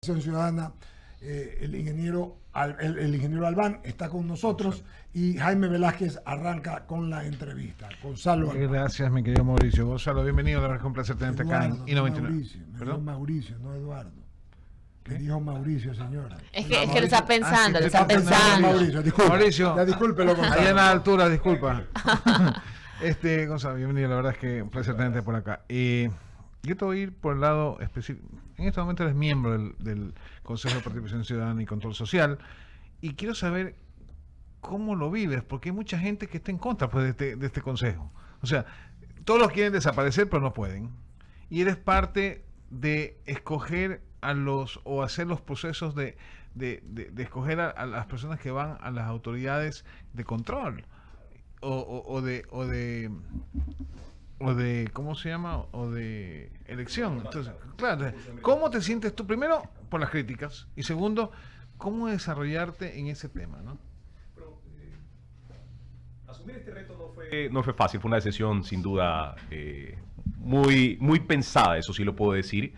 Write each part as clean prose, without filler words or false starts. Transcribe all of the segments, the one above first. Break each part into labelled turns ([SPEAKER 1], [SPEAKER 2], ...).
[SPEAKER 1] Ciudadana, el ingeniero Albán está con nosotros y Jaime Velázquez arranca con la entrevista. Gonzalo Albán.
[SPEAKER 2] Gracias, mi querido Mauricio. Gonzalo, bienvenido. La verdad es un placer tenerte acá en I99.
[SPEAKER 1] Me dijo Mauricio, no Eduardo. Me dijo Mauricio, señora.
[SPEAKER 3] Es que lo está pensando, lo está pensando.
[SPEAKER 1] Mauricio, disculpe.
[SPEAKER 2] Mauricio,
[SPEAKER 1] ya discúlpelo, Gonzalo.
[SPEAKER 2] allá en la altura, disculpa. Gonzalo, bienvenido. La verdad es que un placer tenerte por acá. Yo te voy a ir por el lado específico. En este momento eres miembro del Consejo de Participación Ciudadana y Control Social y quiero saber cómo lo vives, porque hay mucha gente que está en contra pues, de este consejo. O sea, todos los quieren desaparecer, pero no pueden. Y eres parte de escoger o hacer los procesos de escoger a las personas que van a las autoridades de control o de ¿cómo se llama? O de elección. Entonces, claro, ¿cómo te sientes tú? Primero, por las críticas. Y segundo, ¿cómo desarrollarte en ese tema, no?
[SPEAKER 4] Asumir este reto no fue fácil. Fue una decisión, sin duda, muy pensada, eso sí lo puedo decir.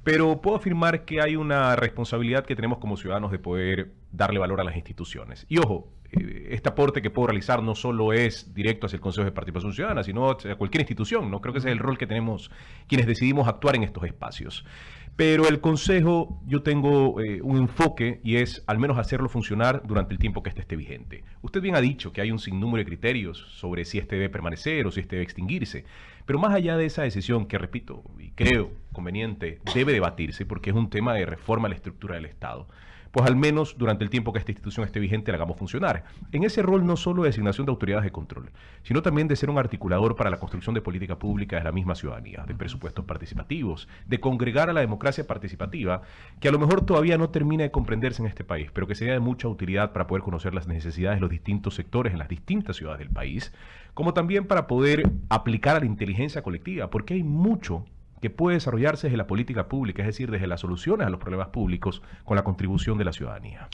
[SPEAKER 4] Pero puedo afirmar que hay una responsabilidad que tenemos como ciudadanos de poder darle valor a las instituciones. Y ojo, este aporte que puedo realizar no solo es directo hacia el Consejo de Participación Ciudadana, sino hacia cualquier institución, ¿no? Creo que ese es el rol que tenemos quienes decidimos actuar en estos espacios. Pero el Consejo, yo tengo un enfoque y es al menos hacerlo funcionar durante el tiempo que este esté vigente. Usted bien ha dicho que hay un sinnúmero de criterios sobre si este debe permanecer o si este debe extinguirse. Pero más allá de esa decisión que, repito, y creo conveniente, debe debatirse porque es un tema de reforma a la estructura del Estado, pues al menos durante el tiempo que esta institución esté vigente la hagamos funcionar. En ese rol no solo de designación de autoridades de control, sino también de ser un articulador para la construcción de política pública de la misma ciudadanía, de presupuestos participativos, de congregar a la democracia participativa, que a lo mejor todavía no termina de comprenderse en este país, pero que sería de mucha utilidad para poder conocer las necesidades de los distintos sectores en las distintas ciudades del país, como también para poder aplicar a la inteligencia colectiva, porque hay mucho que puede desarrollarse desde la política pública, es decir, desde las soluciones a los problemas públicos con la contribución de la ciudadanía.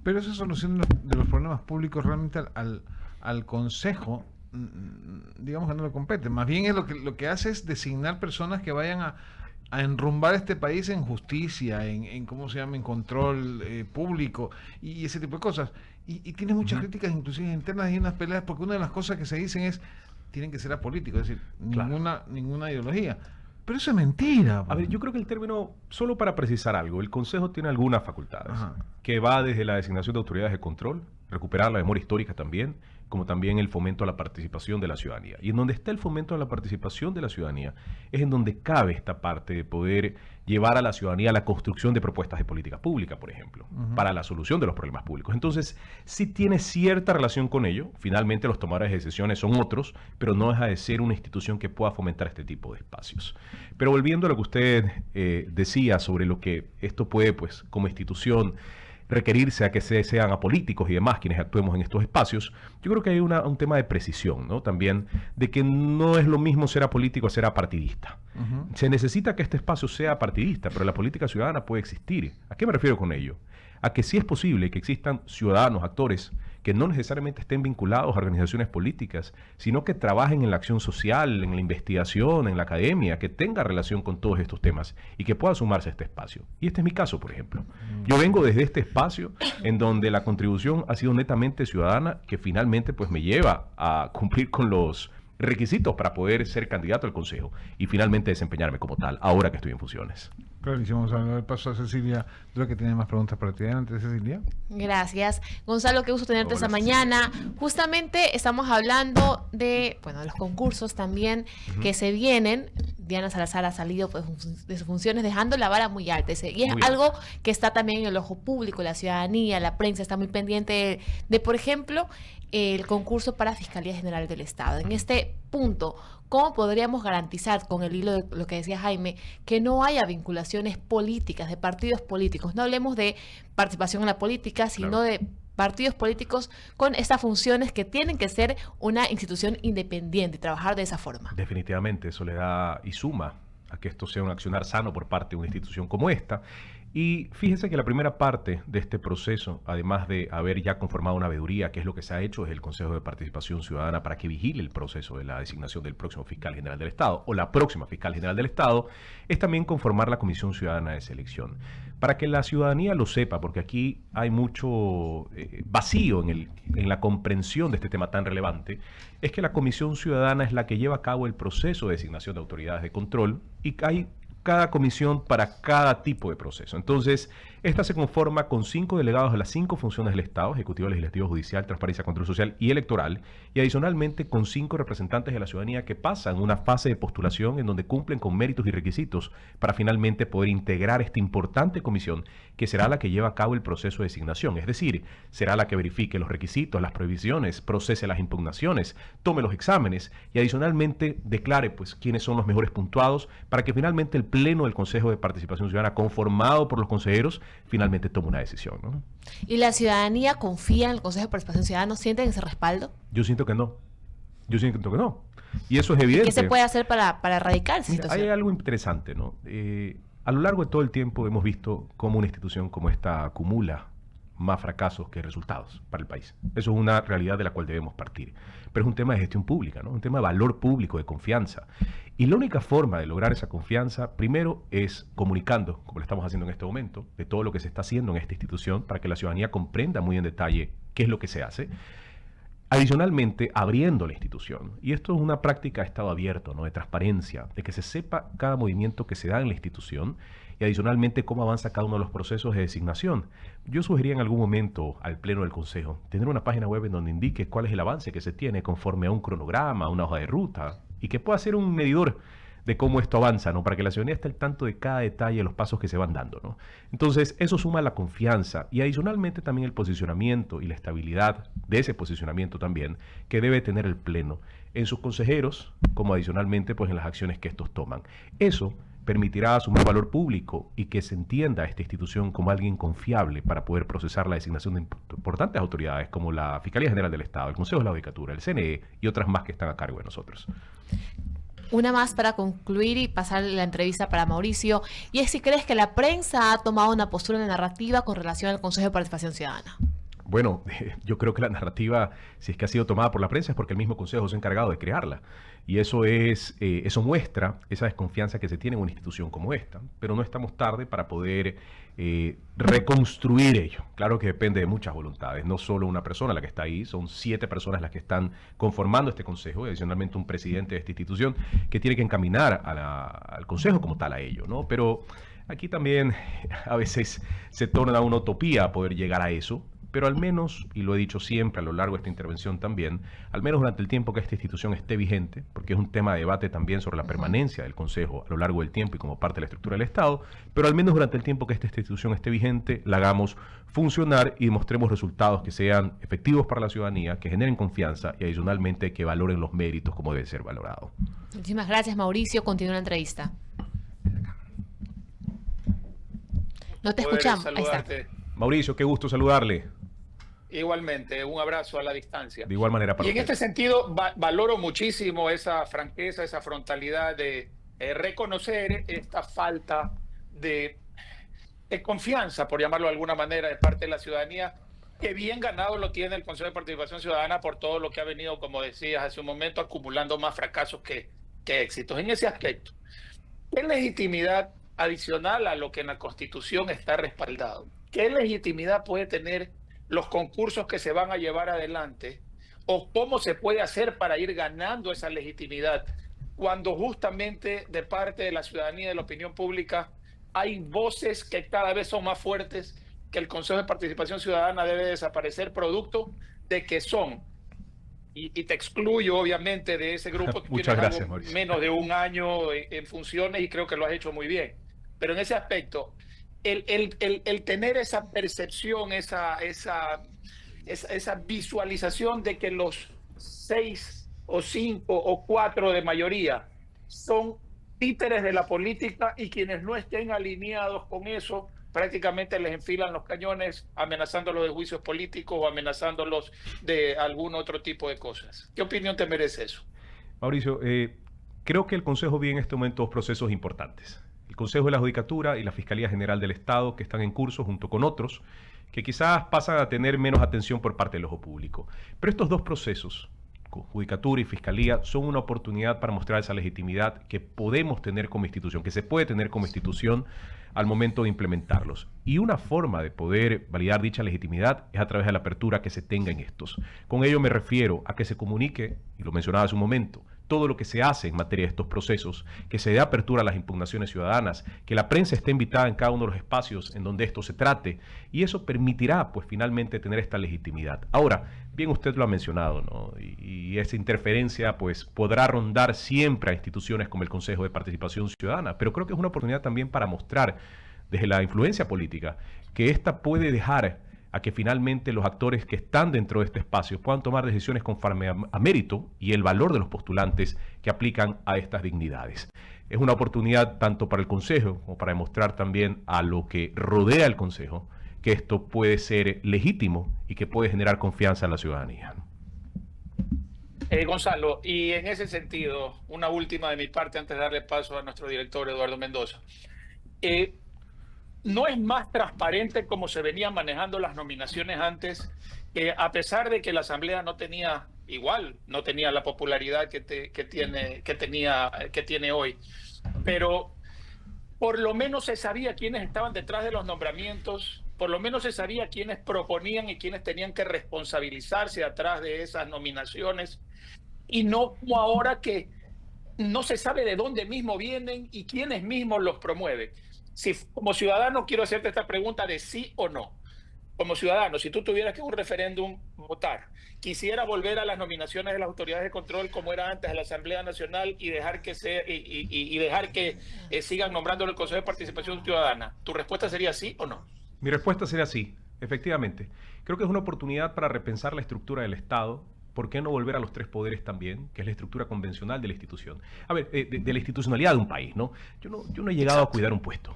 [SPEAKER 2] Pero esa solución de los problemas públicos realmente al Consejo, digamos que no le compete. Más bien es lo que hace es designar personas que vayan a enrumbar este país en justicia, en cómo se llama, en control público y ese tipo de cosas. Y tiene muchas críticas, inclusive internas y unas peleas, porque una de las cosas que se dicen es tienen que ser apolíticos, es decir, ninguna ideología. Pero eso es mentira.
[SPEAKER 4] A ver, yo creo que el término, solo para precisar algo, el Consejo tiene algunas facultades, que va desde la designación de autoridades de control, recuperar la memoria histórica también, como también el fomento a la participación de la ciudadanía. Y en donde está el fomento a la participación de la ciudadanía, es en donde cabe esta parte de poder llevar a la ciudadanía a la construcción de propuestas de política pública, por ejemplo, para la solución de los problemas públicos. Entonces, sí tiene cierta relación con ello. Finalmente, los tomadores de decisiones son otros, pero no deja de ser una institución que pueda fomentar este tipo de espacios. Pero volviendo a lo que usted decía sobre lo que esto puede, pues, como institución, requerirse a que sean apolíticos y demás quienes actuemos en estos espacios, yo creo que hay un tema de precisión, ¿no? También de que no es lo mismo ser apolítico a ser apartidista. Se necesita que este espacio sea partidista, pero la política ciudadana puede existir. ¿A qué me refiero con ello? A que sí es posible que existan ciudadanos, actores, que no necesariamente estén vinculados a organizaciones políticas, sino que trabajen en la acción social, en la investigación, en la academia, que tenga relación con todos estos temas y que pueda sumarse a este espacio. Y este es mi caso, por ejemplo. Yo vengo desde este espacio en donde la contribución ha sido netamente ciudadana, que finalmente pues me lleva a cumplir con los requisitos para poder ser candidato al Consejo y finalmente desempeñarme como tal, ahora que estoy en funciones.
[SPEAKER 2] Clarísimo, vamos a dar paso a Cecilia, creo que tiene más preguntas para ti. Adelante, Cecilia.
[SPEAKER 3] Gracias. Gonzalo, qué gusto tenerte esta mañana. Justamente estamos hablando de los concursos también que se vienen. Diana Salazar ha salido pues, de sus funciones dejando la vara muy alta. Y es algo que está también en el ojo público, la ciudadanía, la prensa está muy pendiente de, por ejemplo, el concurso para Fiscalía General del Estado. En este punto, ¿cómo podríamos garantizar, con el hilo de lo que decía Jaime, que no haya vinculaciones políticas, de partidos políticos? No hablemos de participación en la política, sino de partidos políticos con estas funciones que tienen que ser una institución independiente y trabajar de esa forma.
[SPEAKER 4] Definitivamente, eso le da y suma a que esto sea un accionar sano por parte de una institución como esta. Y fíjense que la primera parte de este proceso, además de haber ya conformado una veeduría, que es lo que se ha hecho, es el Consejo de Participación Ciudadana para que vigile el proceso de la designación del próximo fiscal general del Estado o la próxima fiscal general del Estado, es también conformar la Comisión Ciudadana de Selección. Para que la ciudadanía lo sepa, porque aquí hay mucho vacío en la comprensión de este tema tan relevante, es que la Comisión Ciudadana es la que lleva a cabo el proceso de designación de autoridades de control y hay cada comisión para cada tipo de proceso. Entonces, esta se conforma con 5 delegados de las 5 funciones del Estado: Ejecutivo, Legislativo, Judicial, Transparencia, Control Social y Electoral, y adicionalmente con 5 representantes de la ciudadanía que pasan una fase de postulación en donde cumplen con méritos y requisitos para finalmente poder integrar esta importante comisión que será la que lleva a cabo el proceso de designación. Es decir, será la que verifique los requisitos, las prohibiciones, procese las impugnaciones, tome los exámenes y adicionalmente declare pues quiénes son los mejores puntuados para que finalmente el Pleno del Consejo de Participación Ciudadana, conformado por los consejeros, finalmente tome una decisión, ¿no?
[SPEAKER 3] ¿Y la ciudadanía confía en el Consejo de Participación Ciudadana? ¿Sienten ese respaldo?
[SPEAKER 4] Yo siento que no. Yo siento que no. Y eso es evidente.
[SPEAKER 3] ¿Qué se puede hacer para erradicar esa situación?
[SPEAKER 4] Hay algo interesante, ¿no? A lo largo de todo el tiempo hemos visto cómo una institución como esta acumula más fracasos que resultados para el país. Eso es una realidad de la cual debemos partir. Pero es un tema de gestión pública, ¿no? Un tema de valor público, de confianza. Y la única forma de lograr esa confianza, primero, es comunicando, como lo estamos haciendo en este momento, de todo lo que se está haciendo en esta institución para que la ciudadanía comprenda muy en detalle qué es lo que se hace. Adicionalmente, abriendo la institución. Y esto es una práctica de estado abierto, ¿no? De transparencia, de que se sepa cada movimiento que se da en la institución y adicionalmente cómo avanza cada uno de los procesos de designación. Yo sugería en algún momento al Pleno del Consejo tener una página web en donde indique cuál es el avance que se tiene conforme a un cronograma, a una hoja de ruta, y que pueda ser un medidor de cómo esto avanza, ¿no? Para que la ciudadanía esté al tanto de cada detalle de los pasos que se van dando, ¿no? Entonces, eso suma la confianza y adicionalmente también el posicionamiento y la estabilidad de ese posicionamiento también que debe tener el Pleno en sus consejeros, como adicionalmente pues en las acciones que estos toman. Eso permitirá sumar valor público y que se entienda a esta institución como alguien confiable para poder procesar la designación de importantes autoridades como la Fiscalía General del Estado, el Consejo de la Judicatura, el CNE y otras más que están a cargo de nosotros.
[SPEAKER 3] Una más para concluir y pasar la entrevista para Mauricio, y es si crees que la prensa ha tomado una postura narrativa con relación al Consejo de Participación Ciudadana.
[SPEAKER 4] Bueno, yo creo que la narrativa, si es que ha sido tomada por la prensa, es porque el mismo Consejo se ha encargado de crearla. Y eso muestra esa desconfianza que se tiene en una institución como esta. Pero no estamos tarde para poder reconstruir ello. Claro que depende de muchas voluntades. No solo una persona la que está ahí, son 7 personas las que están conformando este Consejo, y adicionalmente un presidente de esta institución que tiene que encaminar al Consejo como tal a ello, ¿no? Pero aquí también a veces se torna una utopía poder llegar a eso. Pero al menos, y lo he dicho siempre a lo largo de esta intervención también, al menos durante el tiempo que esta institución esté vigente, porque es un tema de debate también sobre la permanencia del Consejo a lo largo del tiempo y como parte de la estructura del Estado, pero al menos durante el tiempo que esta institución esté vigente, la hagamos funcionar y mostremos resultados que sean efectivos para la ciudadanía, que generen confianza y adicionalmente que valoren los méritos como debe ser valorado.
[SPEAKER 3] Muchísimas gracias, Mauricio. Continúa la entrevista. No te escuchamos. Ahí está.
[SPEAKER 4] Mauricio, qué gusto saludarle.
[SPEAKER 5] Igualmente, un abrazo a la distancia.
[SPEAKER 4] De igual manera para
[SPEAKER 5] Y en
[SPEAKER 4] usted.
[SPEAKER 5] este sentido, valoro muchísimo esa franqueza, esa frontalidad de reconocer esta falta de confianza, por llamarlo de alguna manera, de parte de la ciudadanía, que bien ganado lo tiene el Consejo de Participación Ciudadana por todo lo que ha venido, como decías hace un momento, acumulando más fracasos que éxitos. En ese aspecto, ¿qué legitimidad adicional a lo que en la Constitución está respaldado? ¿Qué legitimidad puede tener los concursos que se van a llevar adelante? ¿O cómo se puede hacer para ir ganando esa legitimidad cuando justamente de parte de la ciudadanía y de la opinión pública hay voces que cada vez son más fuertes que el Consejo de Participación Ciudadana debe desaparecer producto de que son, y te excluyo obviamente de ese grupo que
[SPEAKER 4] Muchas
[SPEAKER 5] tienes
[SPEAKER 4] gracias, Mauricio.
[SPEAKER 5] menos de un año en funciones y creo que lo has hecho muy bien. Pero en ese aspecto, el tener esa percepción, esa visualización de que los 6 o 5 o 4 de mayoría son títeres de la política y quienes no estén alineados con eso prácticamente les enfilan los cañones amenazándolos de juicios políticos o amenazándolos de algún otro tipo de cosas. ¿Qué opinión te merece eso?
[SPEAKER 4] Mauricio, creo que el Consejo vive en este momento 2 procesos importantes. El Consejo de la Judicatura y la Fiscalía General del Estado, que están en curso junto con otros, que quizás pasan a tener menos atención por parte del ojo público. Pero estos dos procesos, Judicatura y Fiscalía, son una oportunidad para mostrar esa legitimidad que podemos tener como institución, que se puede tener como institución al momento de implementarlos. Y una forma de poder validar dicha legitimidad es a través de la apertura que se tenga en estos. Con ello me refiero a que se comunique, y lo mencionaba hace un momento, todo lo que se hace en materia de estos procesos, que se dé apertura a las impugnaciones ciudadanas, que la prensa esté invitada en cada uno de los espacios en donde esto se trate, y eso permitirá, pues, finalmente tener esta legitimidad. Ahora, bien usted lo ha mencionado, ¿no? Y esa interferencia, pues, podrá rondar siempre a instituciones como el Consejo de Participación Ciudadana, pero creo que es una oportunidad también para mostrar, desde la influencia política, que esta puede dejar a que finalmente los actores que están dentro de este espacio puedan tomar decisiones conforme a mérito y el valor de los postulantes que aplican a estas dignidades. Es una oportunidad tanto para el Consejo como para demostrar también a lo que rodea el Consejo que esto puede ser legítimo y que puede generar confianza en la ciudadanía.
[SPEAKER 5] Gonzalo, y en ese sentido, una última de mi parte antes de darle paso a nuestro director Eduardo Mendoza. ¿No es más transparente como se venían manejando las nominaciones antes, que a pesar de que la Asamblea no tenía la popularidad que tiene hoy, pero por lo menos se sabía quiénes estaban detrás de los nombramientos, por lo menos se sabía quiénes proponían y quiénes tenían que responsabilizarse atrás de esas nominaciones, y no como ahora que no se sabe de dónde mismo vienen y quiénes mismos los promueven? Si como ciudadano quiero hacerte esta pregunta de sí o no. Como ciudadano, si tú tuvieras que en un referéndum votar, quisiera volver a las nominaciones de las autoridades de control como era antes de la Asamblea Nacional y dejar que sigan nombrando el Consejo de Participación Ciudadana. ¿Tu respuesta sería sí o no?
[SPEAKER 4] Mi respuesta sería sí, efectivamente. Creo que es una oportunidad para repensar la estructura del Estado. ¿Por qué no volver a los tres poderes también, que es la estructura convencional de la institución? A ver, de la institucionalidad de un país, ¿no? Yo no he llegado a cuidar un puesto.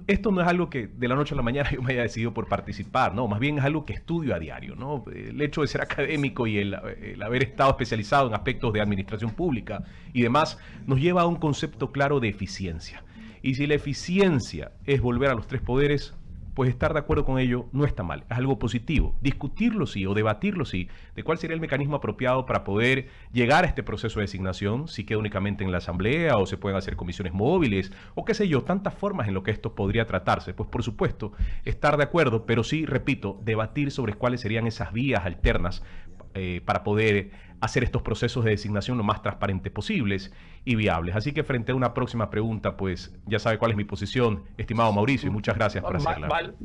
[SPEAKER 4] Esto no es algo que de la noche a la mañana yo me haya decidido por participar, ¿no? Más bien es algo que estudio a diario, ¿no? El hecho de ser académico y el haber estado especializado en aspectos de administración pública y demás nos lleva a un concepto claro de eficiencia. Y si la eficiencia es volver a los tres poderes, pues estar de acuerdo con ello no está mal, es algo positivo. Discutirlo sí o debatirlo sí, de cuál sería el mecanismo apropiado para poder llegar a este proceso de designación, si queda únicamente en la asamblea o se pueden hacer comisiones móviles o qué sé yo, tantas formas en lo que esto podría tratarse. Pues por supuesto, estar de acuerdo, pero sí, repito, debatir sobre cuáles serían esas vías alternas para poder hacer estos procesos de designación lo más transparentes posibles y viables. Así que frente a una próxima pregunta, pues ya sabe cuál es mi posición, estimado Mauricio, y muchas gracias por hacerla.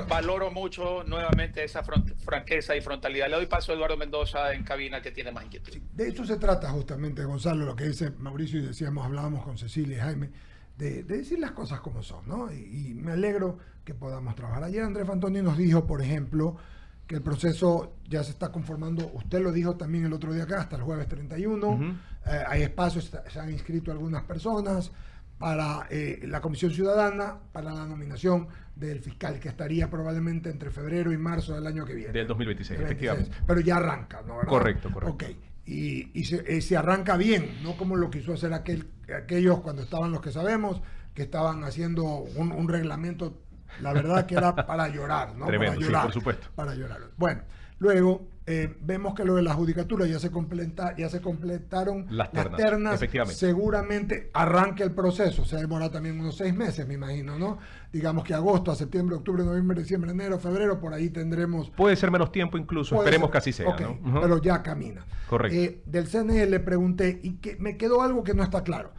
[SPEAKER 5] Valoro mucho nuevamente esa franqueza y frontalidad. Le doy paso a Eduardo Mendoza en cabina, que tiene más inquietud.
[SPEAKER 1] Sí, de eso se trata justamente, Gonzalo, lo que dice Mauricio, y hablábamos con Cecilia y Jaime, de decir las cosas como son, ¿no? Y me alegro que podamos trabajar. Ayer Andrés Fantoni nos dijo, por ejemplo, que el proceso ya se está conformando, usted lo dijo también el otro día acá, hasta el jueves 31, hay espacios, se han inscrito algunas personas para la Comisión Ciudadana, para la nominación del fiscal, que estaría probablemente entre febrero y marzo del año que viene.
[SPEAKER 4] Del 2026, efectivamente.
[SPEAKER 1] Pero ya arranca, ¿no? ¿Verdad?
[SPEAKER 4] Correcto.
[SPEAKER 1] Ok, y se arranca bien, no como lo quiso hacer aquellos cuando estaban los que sabemos, que estaban haciendo un reglamento. La verdad que era para llorar, ¿no?
[SPEAKER 4] Tremendo,
[SPEAKER 1] para llorar,
[SPEAKER 4] sí, por supuesto.
[SPEAKER 1] Para llorar. Bueno, luego vemos que lo de la judicatura ya se completaron las ternas.
[SPEAKER 4] Efectivamente.
[SPEAKER 1] Seguramente arranque el proceso. Se demora también unos 6 meses, me imagino, ¿no? Digamos que agosto, a septiembre, octubre, noviembre, diciembre, enero, febrero, por ahí tendremos...
[SPEAKER 4] Puede ser menos tiempo incluso, esperemos que así sea,
[SPEAKER 1] okay,
[SPEAKER 4] ¿no?
[SPEAKER 1] Pero ya camina.
[SPEAKER 4] Correcto.
[SPEAKER 1] Del CNE le pregunté, y que me quedó algo que no está claro.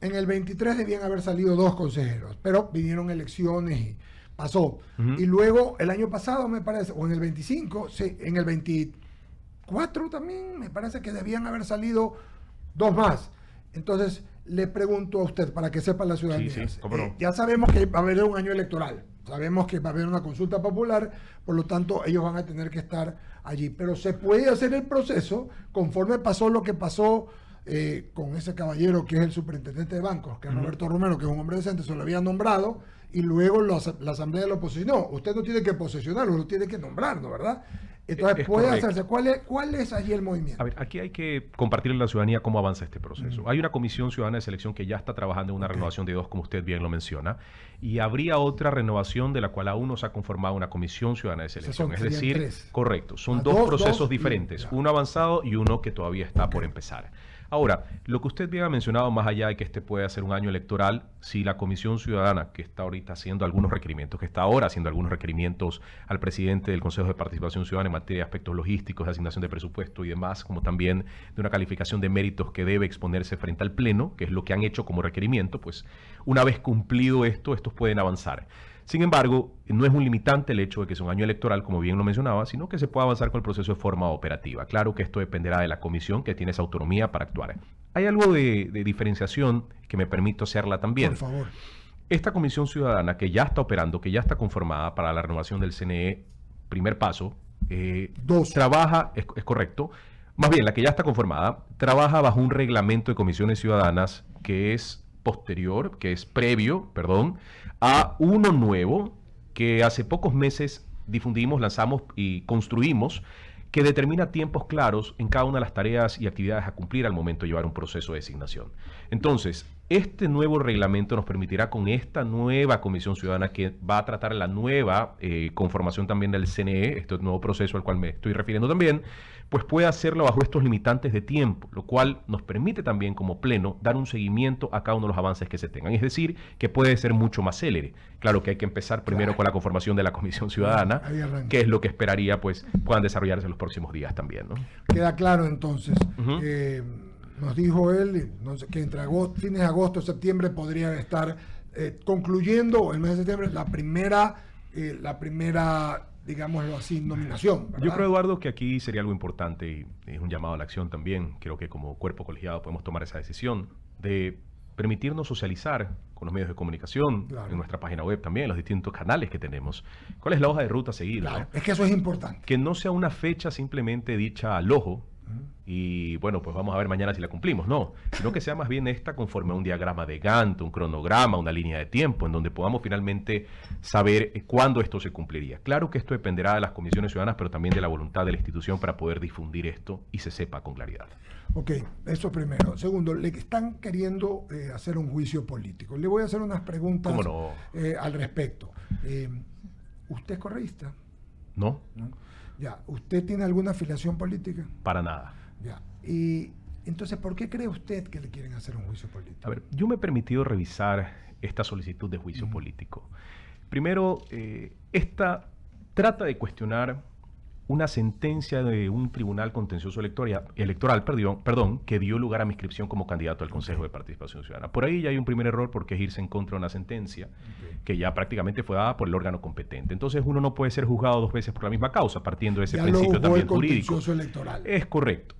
[SPEAKER 1] En el 23 debían haber salido 2 consejeros, pero vinieron elecciones y pasó. Y luego, el año pasado, me parece, o en el 25, sí, en el 24 también, me parece que debían haber salido 2 más. Entonces, le pregunto a usted, para que sepa la ciudadanía.
[SPEAKER 4] Sí, cómo no.
[SPEAKER 1] Ya sabemos que va a haber un año electoral, sabemos que va a haber una consulta popular, por lo tanto, ellos van a tener que estar allí. Pero se puede hacer el proceso conforme pasó lo que pasó con ese caballero que es el superintendente de bancos, que es Roberto Romero, que es un hombre decente, se lo había nombrado, y luego la asamblea lo posesionó. Usted no tiene que posesionarlo, lo tiene que nombrar, ¿no? ¿Verdad? Entonces puede hacerse. ¿Cuál es allí el movimiento?
[SPEAKER 4] A ver, aquí hay que compartirle a la ciudadanía cómo avanza este proceso. Hay una comisión ciudadana de selección que ya está trabajando en una renovación de 2, como usted bien lo menciona, y habría otra renovación de la cual aún no se ha conformado una comisión ciudadana de selección. Es decir, 3. Correcto, son dos procesos diferentes, uno avanzado y uno que todavía está por empezar. Ahora, lo que usted bien ha mencionado, más allá de que este pueda ser un año electoral, si la Comisión Ciudadana, que está ahorita haciendo algunos requerimientos, que está ahora haciendo algunos requerimientos al presidente del Consejo de Participación Ciudadana en materia de aspectos logísticos, de asignación de presupuesto y demás, como también de una calificación de méritos que debe exponerse frente al Pleno, que es lo que han hecho como requerimiento, pues una vez cumplido esto, estos pueden avanzar. Sin embargo, no es un limitante el hecho de que sea un año electoral, como bien lo mencionaba, sino que se pueda avanzar con el proceso de forma operativa. Claro que esto dependerá de la comisión, que tiene esa autonomía para actuar. Hay algo de diferenciación que me permito hacerla también.
[SPEAKER 1] Por favor.
[SPEAKER 4] Esta comisión ciudadana que ya está operando, que ya está conformada para la renovación del CNE, primer paso, trabaja, es correcto, más bien la que ya está conformada, trabaja bajo un reglamento de comisiones ciudadanas que es posterior, que es previo, a uno nuevo que hace pocos meses difundimos, lanzamos y construimos, que determina tiempos claros en cada una de las tareas y actividades a cumplir al momento de llevar un proceso de designación. Entonces, este nuevo reglamento nos permitirá con esta nueva Comisión Ciudadana que va a tratar la nueva conformación también del CNE, este nuevo proceso al cual me estoy refiriendo también, pues puede hacerlo bajo estos limitantes de tiempo, lo cual nos permite también como Pleno dar un seguimiento a cada uno de los avances que se tengan. Es decir, que puede ser mucho más célere. Claro que hay que empezar primero con la conformación de la Comisión Ciudadana, que es lo que esperaría pues puedan desarrollarse en los próximos días también, ¿no?
[SPEAKER 1] Queda claro entonces. Nos dijo él que entre fines de agosto y septiembre podrían estar concluyendo el mes de septiembre la primera digámoslo así, nominación, ¿verdad?
[SPEAKER 4] Yo creo, Eduardo, que aquí sería algo importante y es un llamado a la acción también. Creo que como cuerpo colegiado podemos tomar esa decisión de permitirnos socializar con los medios de comunicación, en nuestra página web también, en los distintos canales que tenemos. ¿Cuál es la hoja de ruta a seguir?
[SPEAKER 1] Claro,
[SPEAKER 4] ¿no?
[SPEAKER 1] Es que eso es importante.
[SPEAKER 4] Que no sea una fecha simplemente dicha al ojo, y bueno, pues vamos a ver mañana si la cumplimos, no, sino que sea más bien esta conforme a un diagrama de Gantt, un cronograma, una línea de tiempo, en donde podamos finalmente saber cuándo esto se cumpliría. Claro que esto dependerá de las comisiones ciudadanas, pero también de la voluntad de la institución para poder difundir esto y se sepa con claridad.
[SPEAKER 1] Ok, eso primero. Segundo, le están queriendo hacer un juicio político. Le voy a hacer unas preguntas al respecto. ¿Usted es correísta?
[SPEAKER 4] No.
[SPEAKER 1] ¿No? Ya. ¿Usted tiene alguna afiliación política?
[SPEAKER 4] Para nada.
[SPEAKER 1] Ya. Y entonces, ¿por qué cree usted que le quieren hacer un juicio político?
[SPEAKER 4] A ver, yo me he permitido revisar esta solicitud de juicio político. Primero, esta trata de cuestionar una sentencia de un tribunal contencioso electoral, que dio lugar a mi inscripción como candidato al Consejo de Participación Ciudadana. Por ahí ya hay un primer error porque es irse en contra de una sentencia que ya prácticamente fue dada por el órgano competente. Entonces uno no puede ser juzgado dos veces por la misma causa, partiendo de ese principio también jurídico.
[SPEAKER 1] Electoral.
[SPEAKER 4] Es correcto.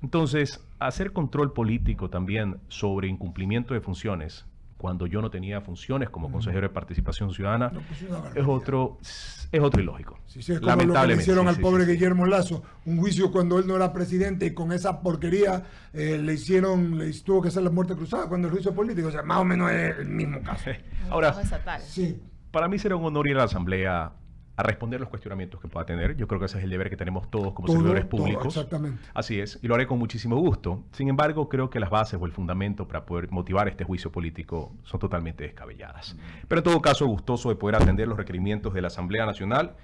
[SPEAKER 4] Entonces, hacer control político también sobre incumplimiento de funciones, cuando yo no tenía funciones como consejero de Participación Ciudadana, es otro ilógico.
[SPEAKER 1] Sí, es como lo que le hicieron al pobre Guillermo Lasso, un juicio cuando él no era presidente y con esa porquería tuvo que hacer la muerte cruzada cuando el juicio político, o sea, más o menos es el mismo caso.
[SPEAKER 4] Ahora,
[SPEAKER 1] sí.
[SPEAKER 4] Para mí será un honor ir a la Asamblea a responder los cuestionamientos que pueda tener. Yo creo que ese es el deber que tenemos todos como servidores públicos.
[SPEAKER 1] Exactamente.
[SPEAKER 4] Así es, y lo haré con muchísimo gusto. Sin embargo, creo que las bases o el fundamento para poder motivar este juicio político son totalmente descabelladas. Pero en todo caso, gustoso de poder atender los requerimientos de la Asamblea Nacional.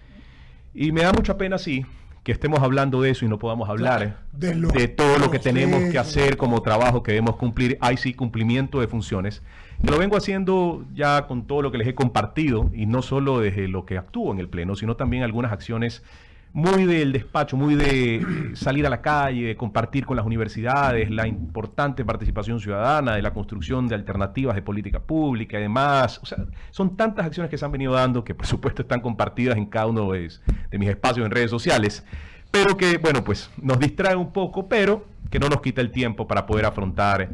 [SPEAKER 4] Y me da mucha pena, sí, que estemos hablando de eso y no podamos hablar de todo lo que tenemos que hacer como trabajo que debemos cumplir. Hay sí cumplimiento de funciones. Y lo vengo haciendo ya con todo lo que les he compartido, y no solo desde lo que actúo en el Pleno, sino también algunas acciones muy del despacho, muy de salir a la calle, de compartir con las universidades, la importante participación ciudadana, de la construcción de alternativas de política pública y demás. O sea, son tantas acciones que se han venido dando que por supuesto están compartidas en cada uno de mis espacios en redes sociales, pero que, bueno, pues nos distrae un poco, pero que no nos quita el tiempo para poder afrontar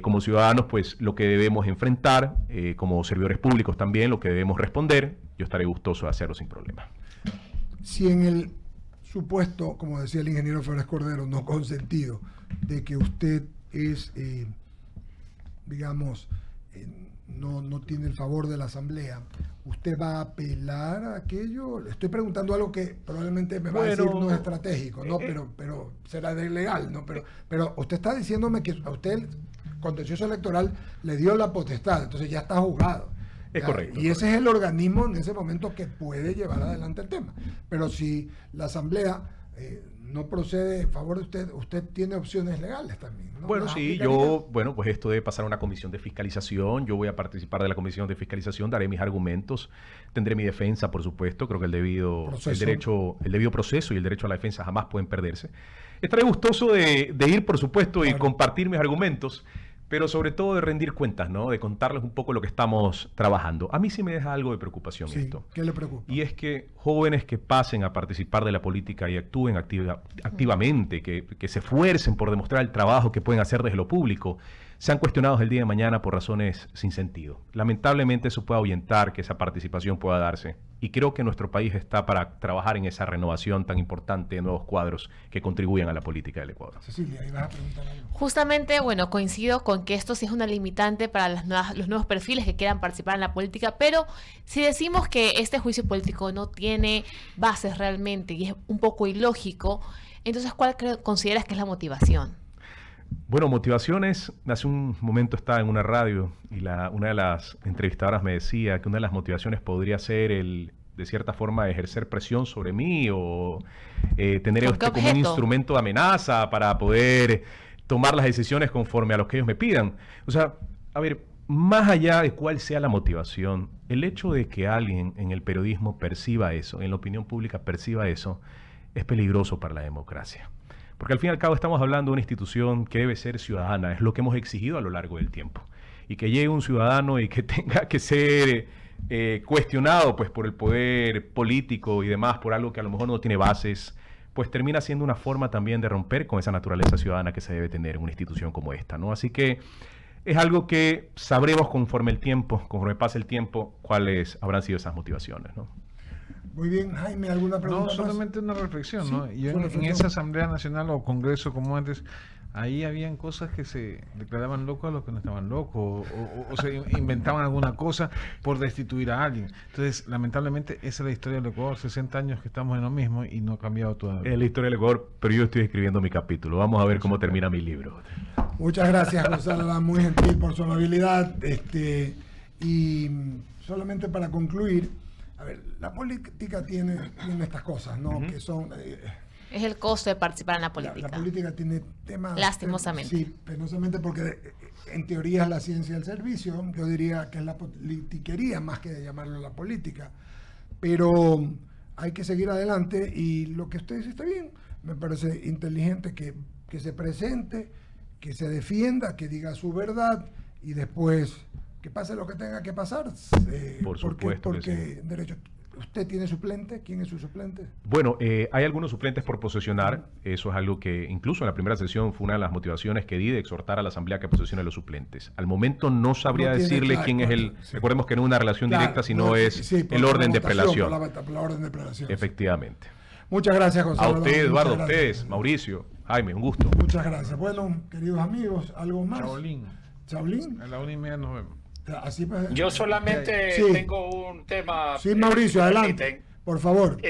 [SPEAKER 4] como ciudadanos pues lo que debemos enfrentar, como servidores públicos también lo que debemos responder. Yo estaré gustoso de hacerlo sin problema.
[SPEAKER 1] Si en el supuesto, como decía el ingeniero Flores Cordero, no consentido, de que usted es, digamos, no tiene el favor de la Asamblea, ¿usted va a apelar a aquello? Le estoy preguntando algo que probablemente me va a decir no es estratégico, ¿no? Pero será de legal, ¿no? Pero usted está diciéndome que a usted el contencioso electoral le dio la potestad, entonces ya está juzgado.
[SPEAKER 4] Es correcto.
[SPEAKER 1] Y ese es el organismo en ese momento que puede llevar adelante el tema. Pero si la Asamblea no procede en favor de usted tiene opciones legales también, ¿no?
[SPEAKER 4] Bueno, sí, pues esto debe pasar a una comisión de fiscalización. Yo voy a participar de la comisión de fiscalización, daré mis argumentos, tendré mi defensa, por supuesto. Creo que el debido proceso y el derecho a la defensa jamás pueden perderse. Estaré gustoso de ir, por supuesto, y compartir mis argumentos, pero sobre todo de rendir cuentas, ¿no? De contarles un poco lo que estamos trabajando. A mí sí me deja algo de preocupación esto.
[SPEAKER 1] ¿Qué le preocupa?
[SPEAKER 4] Y es que jóvenes que pasen a participar de la política y actúen activamente, que se esfuercen por demostrar el trabajo que pueden hacer desde lo público, sean cuestionados el día de mañana por razones sin sentido. Lamentablemente eso puede ahuyentar que esa participación pueda darse. Y creo que nuestro país está para trabajar en esa renovación tan importante de nuevos cuadros que contribuyan a la política del Ecuador.
[SPEAKER 1] Cecilia, ahí vas a preguntar algo.
[SPEAKER 3] Justamente, bueno, coincido con que esto sí es una limitante para los nuevos perfiles que quieran participar en la política, pero si decimos que este juicio político no tiene bases realmente y es un poco ilógico, entonces ¿cuál consideras que es la motivación?
[SPEAKER 4] Bueno, motivaciones, hace un momento estaba en una radio y una de las entrevistadoras me decía que una de las motivaciones podría ser de cierta forma, ejercer presión sobre mí o tener esto como un instrumento de amenaza para poder tomar las decisiones conforme a lo que ellos me pidan. O sea, a ver, más allá de cuál sea la motivación, el hecho de que alguien en el periodismo perciba eso, en la opinión pública perciba eso, es peligroso para la democracia. Porque al fin y al cabo estamos hablando de una institución que debe ser ciudadana, es lo que hemos exigido a lo largo del tiempo. Y que llegue un ciudadano y que tenga que ser cuestionado pues, por el poder político y demás, por algo que a lo mejor no tiene bases, pues termina siendo una forma también de romper con esa naturaleza ciudadana que se debe tener en una institución como esta, ¿no? Así que es algo que sabremos conforme pase el tiempo, cuáles habrán sido esas motivaciones, ¿no?
[SPEAKER 1] Muy bien, Jaime, ¿alguna pregunta?
[SPEAKER 2] No, solamente una reflexión,
[SPEAKER 1] ¿Sí?
[SPEAKER 2] ¿no? Yo en esa Asamblea Nacional o Congreso como antes, ahí habían cosas que se declaraban locos a los que no estaban locos, o se inventaban alguna cosa por destituir a alguien. Entonces, lamentablemente, esa es la historia del Ecuador, 60 años que estamos en lo mismo y no ha cambiado todavía.
[SPEAKER 4] Es la historia del Ecuador, pero yo estoy escribiendo mi capítulo. Vamos a ver cómo termina mi libro.
[SPEAKER 1] Muchas gracias, Gonzalo, muy gentil por su amabilidad. Y solamente para concluir, a ver, la política tiene estas cosas, ¿no? Que son...
[SPEAKER 3] es el costo de participar en la política.
[SPEAKER 1] La política tiene temas...
[SPEAKER 3] Lastimosamente.
[SPEAKER 1] Sí, penosamente, porque en teoría es la ciencia del servicio. Yo diría que es la politiquería más que de llamarlo la política. Pero hay que seguir adelante y lo que usted dice está bien. Me parece inteligente que se presente, que se defienda, que diga su verdad y después... que pase lo que tenga que pasar.
[SPEAKER 4] Por supuesto.
[SPEAKER 1] Porque derecho. ¿Usted tiene suplente? ¿Quién es su suplente?
[SPEAKER 4] Bueno, hay algunos suplentes por posesionar. Eso es algo que incluso en la primera sesión fue una de las motivaciones que di de exhortar a la Asamblea que posesione los suplentes. Al momento no sabría decirle quién es el... Sí. Recordemos que no es una relación directa, sino es el orden de prelación.
[SPEAKER 1] Por la orden de prelación.
[SPEAKER 4] Efectivamente.
[SPEAKER 1] Muchas gracias, Gonzalo.
[SPEAKER 4] A usted, Eduardo, a ustedes, Mauricio, Jaime, un gusto.
[SPEAKER 1] Muchas gracias. Bueno, queridos amigos, ¿algo más? Chaolín.
[SPEAKER 2] A la 1:30 nos vemos.
[SPEAKER 1] Así pues,
[SPEAKER 5] yo solamente tengo un tema.
[SPEAKER 1] Sí, Mauricio, adelante. Por favor.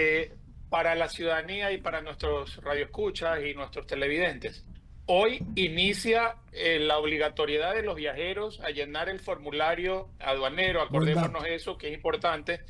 [SPEAKER 5] Para la ciudadanía y para nuestros radioescuchas y nuestros televidentes. Hoy inicia la obligatoriedad de los viajeros a llenar el formulario aduanero. Acordémonos eso, que es importante.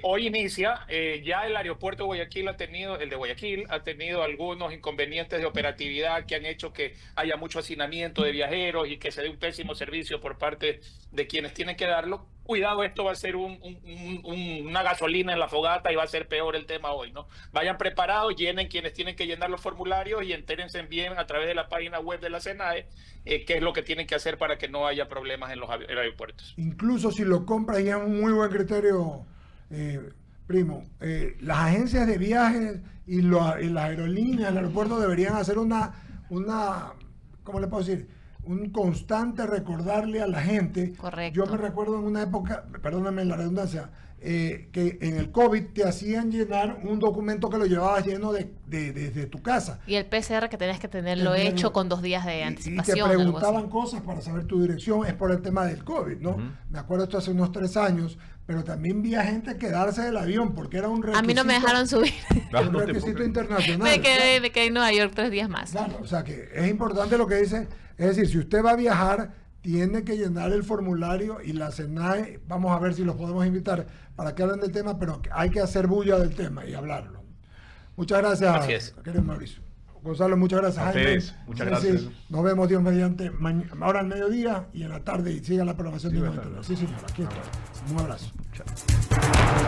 [SPEAKER 5] Hoy inicia, ya el aeropuerto de Guayaquil ha tenido algunos inconvenientes de operatividad que han hecho que haya mucho hacinamiento de viajeros y que se dé un pésimo servicio por parte de quienes tienen que darlo. Cuidado, esto va a ser una gasolina en la fogata y va a ser peor el tema hoy, ¿no? Vayan preparados, llenen quienes tienen que llenar los formularios y entérense bien a través de la página web de la SENAE qué es lo que tienen que hacer para que no haya problemas en los aeropuertos.
[SPEAKER 1] Incluso si lo compras ya es un muy buen criterio. Primo, las agencias de viajes y las aerolíneas del aeropuerto deberían hacer una ¿cómo le puedo decir? un constante recordarle a la gente.
[SPEAKER 3] Correcto.
[SPEAKER 1] Yo me recuerdo en una época, perdóname la redundancia, que en el COVID te hacían llenar un documento que lo llevabas lleno desde tu casa.
[SPEAKER 3] Y el PCR que tenías que tenerlo hecho con 2 días de anticipación.
[SPEAKER 1] Y te preguntaban cosas para saber tu dirección, es por el tema del COVID, ¿no? Me acuerdo esto hace unos 3 años, pero también vi a gente quedarse del avión porque era un requisito.
[SPEAKER 3] A mí no me dejaron subir.
[SPEAKER 1] Un requisito internacional.
[SPEAKER 3] Me quedé en Nueva York 3 días más.
[SPEAKER 1] Claro, o sea que es importante lo que dice, es decir, si usted va a viajar, tiene que llenar el formulario y la SENAE, vamos a ver si los podemos invitar para que hablen del tema, pero hay que hacer bulla del tema y hablarlo. Muchas gracias, querido Mauricio. Gonzalo, muchas gracias.
[SPEAKER 4] A ustedes, muchas gracias.
[SPEAKER 1] Nos vemos, Dios mediante, ahora al mediodía y en la tarde, y siga la programación de 99. Sí, señor, aquí está. Un abrazo.
[SPEAKER 4] Chao.